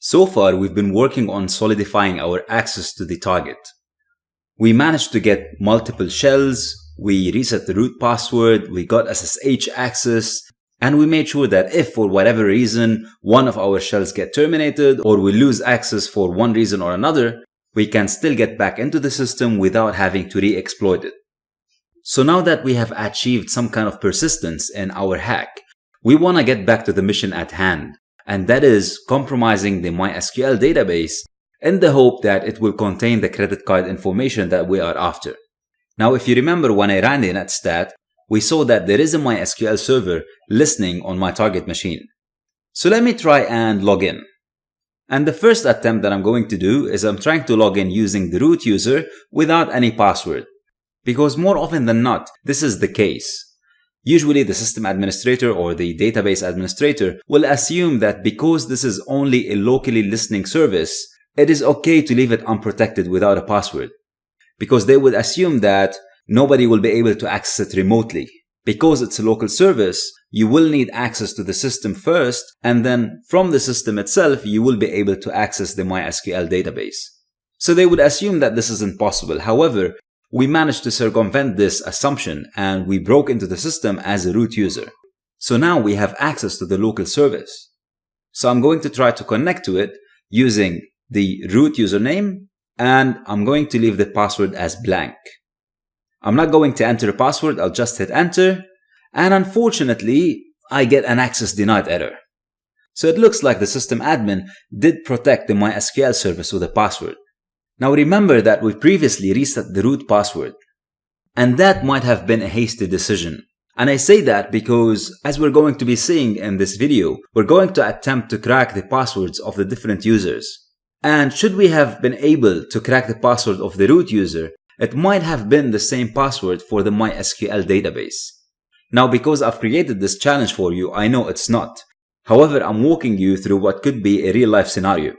So far, we've been working on solidifying our access to the target. We managed to get multiple shells, we reset the root password, we got SSH access, and we made sure that if for whatever reason one of our shells get terminated or we lose access for one reason or another, we can still get back into the system without having to re-exploit it. So now that we have achieved some kind of persistence in our hack, we want to get back to the mission at hand, and that is compromising the MySQL database in the hope that it will contain the credit card information that we are after. Now, if you remember when I ran the netstat, we saw that there is a MySQL server listening on my target machine. So let me try and log in. And the first attempt that I'm going to do is I'm trying to log in using the root user without any password. Because more often than not, this is the case. Usually the system administrator or the database administrator will assume that because this is only a locally listening service, it is okay to leave it unprotected without a password. Because they would assume that nobody will be able to access it remotely. Because it's a local service, you will need access to the system first, and then from the system itself, you will be able to access the MySQL database. So they would assume that this isn't possible. However, we managed to circumvent this assumption and we broke into the system as a root user. So now we have access to the local service. So I'm going to try to connect to it using the root username, and I'm going to leave the password as blank. I'm not going to enter a password, I'll just hit enter, and unfortunately, I get an access denied error. So it looks like the system admin did protect the MySQL service with a password. Now remember that we previously reset the root password, and that might have been a hasty decision. And I say that because, as we're going to be seeing in this video, we're going to attempt to crack the passwords of the different users. And should we have been able to crack the password of the root user, it might have been the same password for the MySQL database. Now, because I've created this challenge for you, I know it's not. However, I'm walking you through what could be a real-life scenario.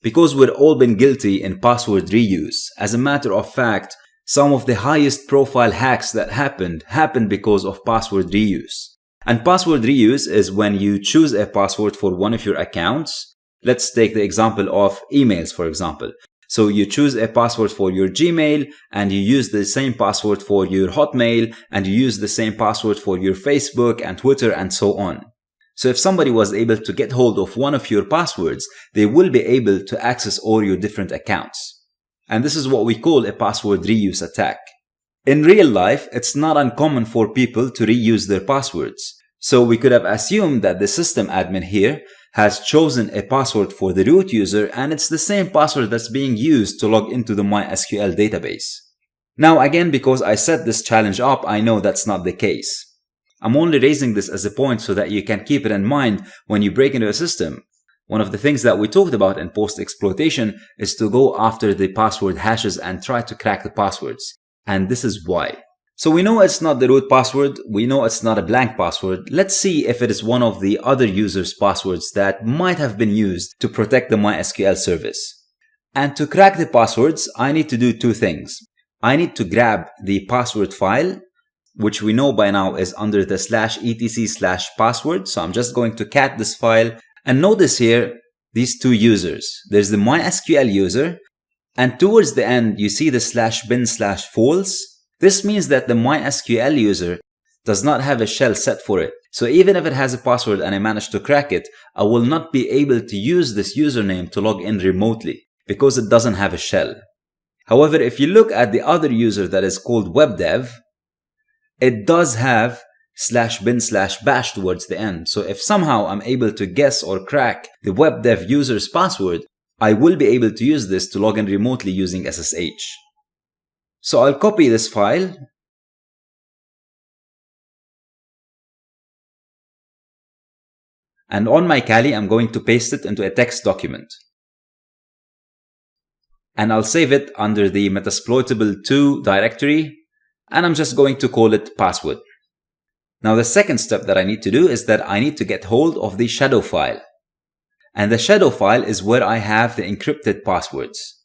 Because we've all been guilty in password reuse. As a matter of fact, some of the highest profile hacks that happened because of password reuse. And password reuse is when you choose a password for one of your accounts. Let's take the example of emails, for example. So you choose a password for your Gmail and you use the same password for your Hotmail and you use the same password for your Facebook and Twitter and so on. So if somebody was able to get hold of one of your passwords, they will be able to access all your different accounts. And this is what we call a password reuse attack. In real life, it's not uncommon for people to reuse their passwords. So we could have assumed that the system admin here has chosen a password for the root user and it's the same password that's being used to log into the MySQL database. Now again, because I set this challenge up, I know that's not the case. I'm only raising this as a point so that you can keep it in mind when you break into a system. One of the things that we talked about in post-exploitation is to go after the password hashes and try to crack the passwords. And this is why. So we know it's not the root password, we know it's not a blank password. Let's see if it is one of the other users' passwords that might have been used to protect the MySQL service. And to crack the passwords, I need to do two things. I need to grab the password file, which we know by now is under the /etc/password. So I'm just going to cat this file. And notice here, these two users. There's the MySQL user, and towards the end, you see the /bin/false. This means that the MySQL user does not have a shell set for it. So even if it has a password and I manage to crack it, I will not be able to use this username to log in remotely because it doesn't have a shell. However, if you look at the other user that is called webdev, it does have /bin/bash towards the end. So if somehow I'm able to guess or crack the webdev user's password, I will be able to use this to log in remotely using SSH. So I'll copy this file. And on my Kali, I'm going to paste it into a text document. And I'll save it under the Metasploitable2 directory. And I'm just going to call it password. Now the second step that I need to do is that I need to get hold of the shadow file. And the shadow file is where I have the encrypted passwords.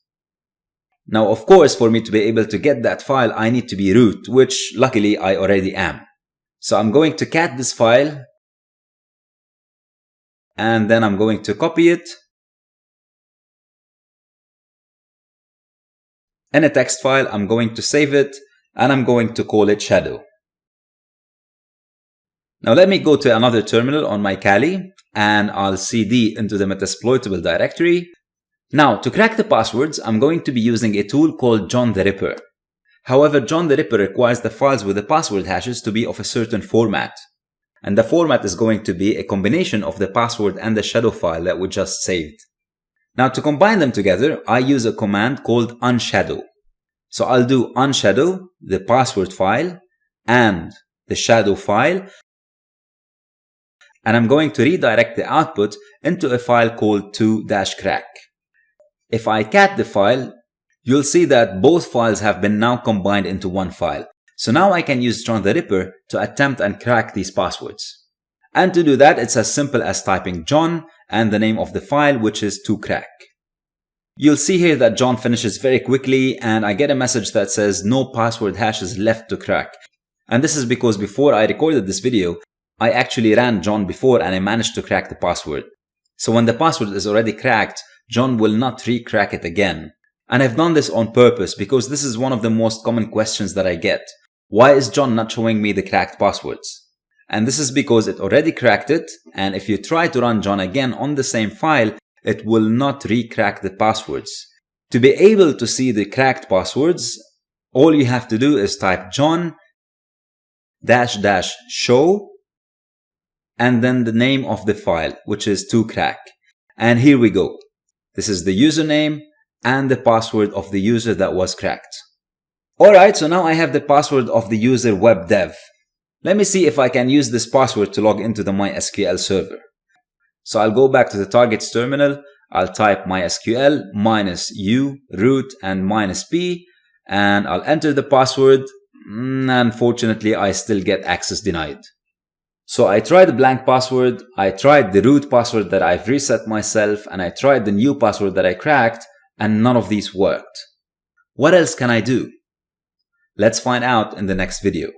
Now, of course, for me to be able to get that file, I need to be root, which luckily I already am. So I'm going to cat this file, and then I'm going to copy it, In a text file, I'm going to save it and I'm going to call it shadow. Now let me go to another terminal on my Kali and I'll cd into the Metasploitable directory. Now to crack the passwords, I'm going to be using a tool called John the Ripper. However, John the Ripper requires the files with the password hashes to be of a certain format. And the format is going to be a combination of the password and the shadow file that we just saved. Now to combine them together, I use a command called unshadow. So I'll do unshadow, the password file, and the shadow file. And I'm going to redirect the output into a file called to-crack. If I cat the file, you'll see that both files have been now combined into one file. So now I can use John the Ripper to attempt and crack these passwords. And to do that, it's as simple as typing John and the name of the file, which is to-crack. You'll see here that John finishes very quickly and I get a message that says no password hashes left to crack. And this is because before I recorded this video, I actually ran John before and I managed to crack the password. So when the password is already cracked, John will not re-crack it again. And I've done this on purpose because this is one of the most common questions that I get. Why is John not showing me the cracked passwords? And this is because it already cracked it, and if you try to run John again on the same file, it will not re-crack the passwords. To be able to see the cracked passwords, all you have to do is type John --show and then the name of the file, which is to-crack. And here we go. This is the username and the password of the user that was cracked. Alright, so now I have the password of the user webdev. Let me see if I can use this password to log into the MySQL server. So I'll go back to the target's terminal, I'll type MySQL -u root and -p and I'll enter the password. Unfortunately, I still get access denied. So I tried the blank password, I tried the root password that I've reset myself, and I tried the new password that I cracked, and none of these worked. What else can I do? Let's find out in the next video.